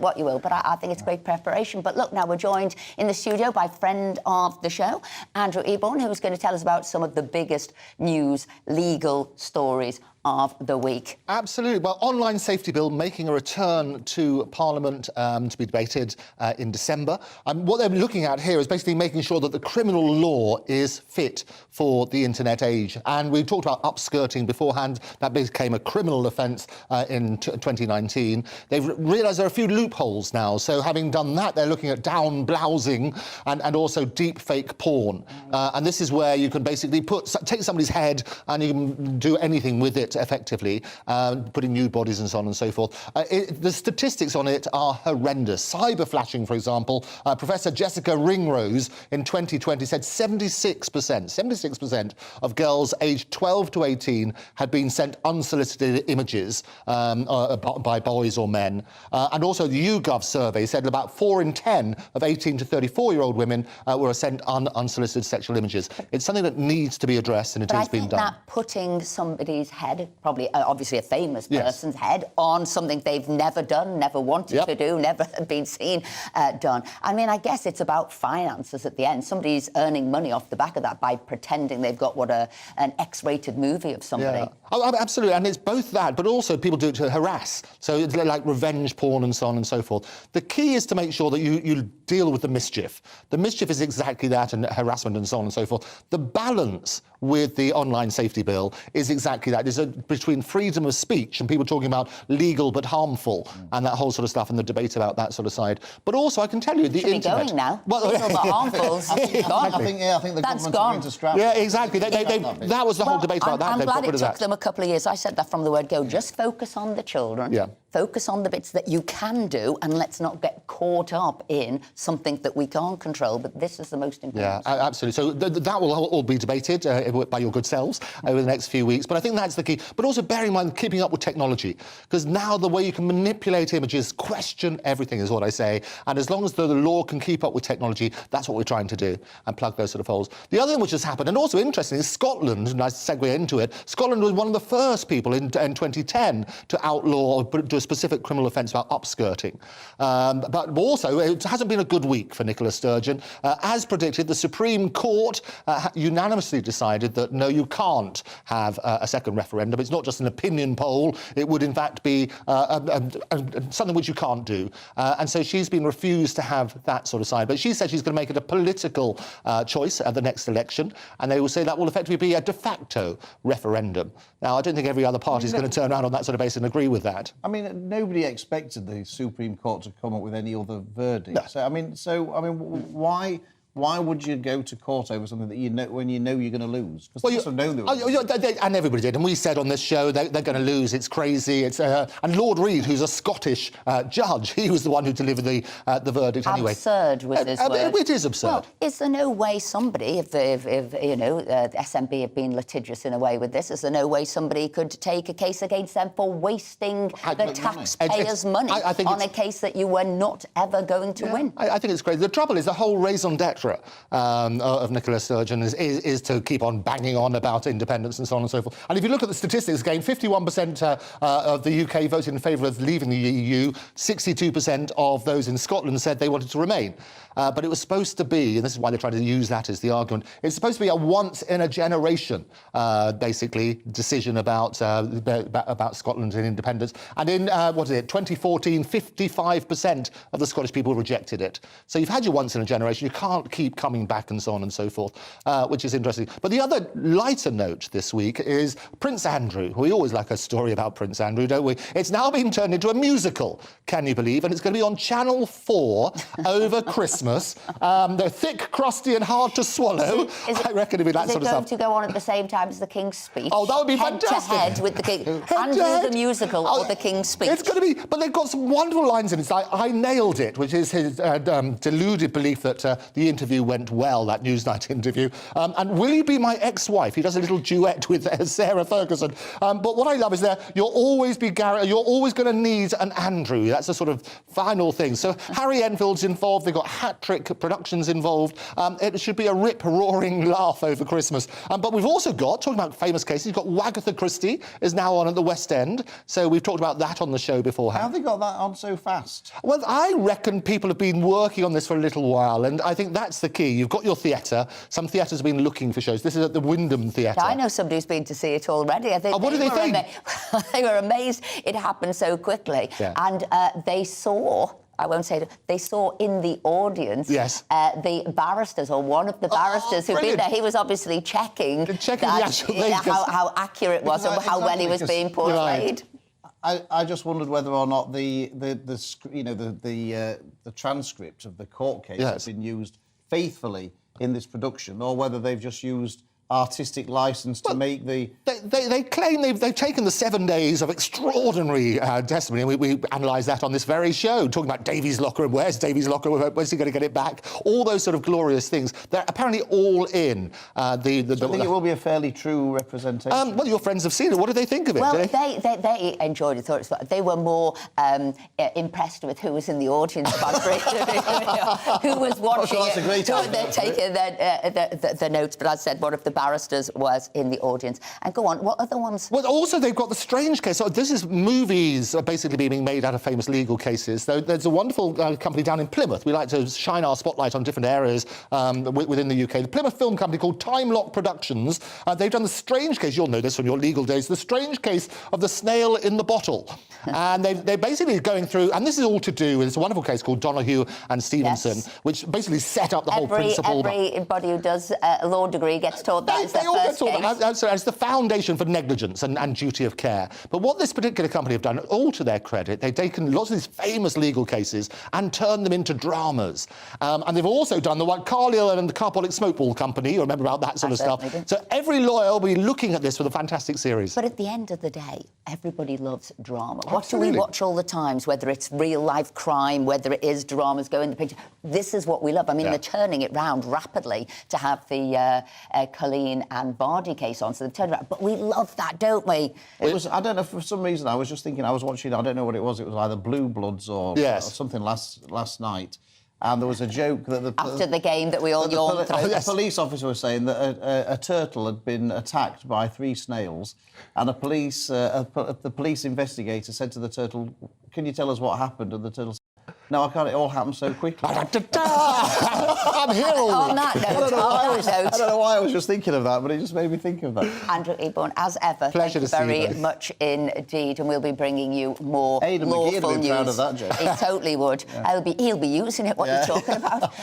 what you will, but I think it's great preparation. But look, now we're joined in the studio by friend of the show, Andrew Eborn, who's going to tell us about some of the biggest news, legal stories of the week. Absolutely. Well, online safety bill making a return to Parliament to be debated in December. What they're looking at here is basically making sure that the criminal law is fit for the internet age. And we talked about upskirting beforehand. That became a criminal offence in 2019. They've realised there are a few loopholes now. So having done that, they're looking at downblousing and also deepfake porn. And this is where you can basically take somebody's head and you can do anything with it effectively, putting nude bodies and so on and so forth. The statistics on it are horrendous. Cyber flashing, for example, Professor Jessica Ringrose in 2020 said 76% of girls aged 12 to 18 had been sent unsolicited images by boys or men. And also the YouGov survey said about 4 in 10 of 18 to 34-year-old women were sent unsolicited sexual images. It's something that needs to be addressed, and it is being done. But I think that putting somebody's head, probably obviously a famous person's head, on something they've never done, never wanted to do, never been seen done. I mean, I guess it's about finances at the end. Somebody's earning money off the back of that by pretending they've got an X-rated movie of somebody. Yeah. Oh, absolutely, and it's both that, but also people do it to harass. So it's like revenge porn and so on and so forth. The key is to make sure that you deal with the mischief. The mischief is exactly that, and harassment and so on and so forth. The balance with the online safety bill is exactly that. It's between freedom of speech and people talking about legal but harmful and that whole sort of stuff, and the debate about that sort of side. But also, I can tell you, the internet... Should be going now. Well, legal but harmful's gone. I think the That's government's gone. going to strap. Yeah, exactly. That was the whole debate about that. I'm glad it took them a couple of years. I said that from the word go. Just focus on the children. Yeah. Focus on the bits that you can do, and let's not get caught up in something that we can't control. But this is the most important. Yeah, absolutely. So that will all be debated by your good selves over the next few weeks. But I think that's the key. But also bear in mind keeping up with technology, because now the way you can manipulate images, question everything is what I say. And as long as the law can keep up with technology, that's what we're trying to do, and plug those sort of holes. The other thing which has happened, and also interesting, is Scotland, and I segue into it, Scotland was one of the first people in 2010 to outlaw or do a specific criminal offence about upskirting. But also, it hasn't been a good week for Nicola Sturgeon. As predicted, the Supreme Court unanimously decided that, no, you can't have a second referendum. It's not just an opinion poll. It would, in fact, be something which you can't do. And so she's been refused to have that sort of side. But she said she's going to make it a political choice at the next election, and they will say that will effectively be a de facto referendum. Now, I don't think every other party is going to turn around on that sort of basis and agree with that. I mean, nobody expected the Supreme Court to come up with any other verdict. No. So, I mean, why would you go to court over something that you know when you know you're going to lose? Because Well, they also know and everybody did, and we said on this show they're going to lose. It's crazy. And Lord Reid, who's a Scottish judge, he was the one who delivered the verdict anyway. Absurd was his word. It is absurd. Well, is there no way somebody, if you know, the SNP have been litigious in a way with this, is there no way somebody could take a case against them for wasting the taxpayers' money on a case that you were not ever going to win? I think it's crazy. The trouble is the whole raison d'etre of Nicola Sturgeon is to keep on banging on about independence and so on and so forth. And if you look at the statistics again, 51% of the UK voted in favour of leaving the EU, 62% of those in Scotland said they wanted to remain. But it was supposed to be, and this is why they tried to use that as the argument, it's supposed to be a once-in-a-generation, basically, decision about Scotland and independence. And in, 2014, 55% of the Scottish people rejected it. So you've had your once-in-a-generation, you can't keep coming back and so on and so forth, which is interesting. But the other lighter note this week is Prince Andrew. We always like a story about Prince Andrew, don't we? It's now been turned into a musical, can you believe? And it's going to be on Channel 4 over Christmas. They're thick, crusty and hard to swallow. I reckon it'll be that sort of stuff. Is it going to go on at the same time as the King's Speech? Oh, that would be fantastic. Head to head with the King. Andrew the musical or the King's Speech? It's going to be... But they've got some wonderful lines in it. It's like, I nailed it, which is his deluded belief that the interview went well, that Newsnight interview. And Will You Be My Ex-Wife? He does a little duet with Sarah Ferguson. But what I love is that you're always going to need an Andrew. That's a sort of final thing. So Harry Enfield's involved. They've got Hat-Trick Productions involved. It should be a rip-roaring laugh over Christmas. But we've also got, talking about famous cases, you've got Wagatha Christie is now on at the West End. So we've talked about that on the show beforehand. How have they got that on so fast? Well, I reckon people have been working on this for a little while, and I think that's the key. You've got your theatre. Some theatres have been looking for shows. This is at the Wyndham Theatre. I know somebody who's been to see it already. I think what do they think? They were amazed it happened so quickly. Yeah. And they saw... I won't say it. They saw in the audience yes. The barristers, or one of the barristers who'd been there. He was obviously checking how accurate it was and how well he was being portrayed. Right. I just wondered whether or not the transcript of the court case has been used faithfully in this production, or whether they've just used artistic license to make the... They claim they've taken the 7 days of extraordinary testimony, and we analysed that on this very show, talking about Davy's locker and where's Davy's locker, where's he going to get it back, all those sort of glorious things. They're apparently all in. So I think it will be a fairly true representation. Well, your friends have seen it. What do they think of it? Well, they enjoyed it. Thought they were more impressed with who was in the audience, who was watching it. They're taking the notes, but as I said, one of the barristers was in the audience. And go on, what other ones? Well, also they've got the strange case. So this is movies are basically being made out of famous legal cases. There's a wonderful company down in Plymouth. We like to shine our spotlight on different areas within the UK. The Plymouth film company called Time Lock Productions. They've done the strange case, you'll know this from your legal days, the strange case of the snail in the bottle. And they're basically going through, and this is all to do with this wonderful case called Donoghue and Stevenson, which basically set up the whole principle. Everybody who does a law degree gets taught that as their first case. It's the foundation for negligence and duty of care. But what this particular company have done, all to their credit, they've taken lots of these famous legal cases and turned them into dramas. And they've also done the one, Carlisle and the Carbolic Smokeball Company, you remember about that sort of stuff. Do. So every lawyer will be looking at this with a fantastic series. But at the end of the day, everybody loves drama. Absolutely. What do we watch all the times, whether it's real-life crime, whether it is dramas go in the picture? This is what we love. I mean, they're turning it round rapidly to have the Colleen and Vardy case on, so they've turned around. But we love that, don't we? It was, I don't know, for some reason, I was just thinking, I was watching, I don't know what it was either Blue Bloods or something last night. And there was a joke that after the game that we all yawned through. A police officer was saying that a turtle had been attacked by 3 snails, and the police investigator said to the turtle, "Can you tell us what happened?" And the turtle said, "No, I can't. It all happened so quickly." I'm here all On that note, I don't know why I was just thinking of that, but it just made me think of that. Andrew Eborn, as ever, pleasure thank you to see you very much indeed, and we'll be bringing you more Aidan lawful McGee would be news. proud of that, Joe. He totally would. Yeah. He'll be using it. What you're talking about.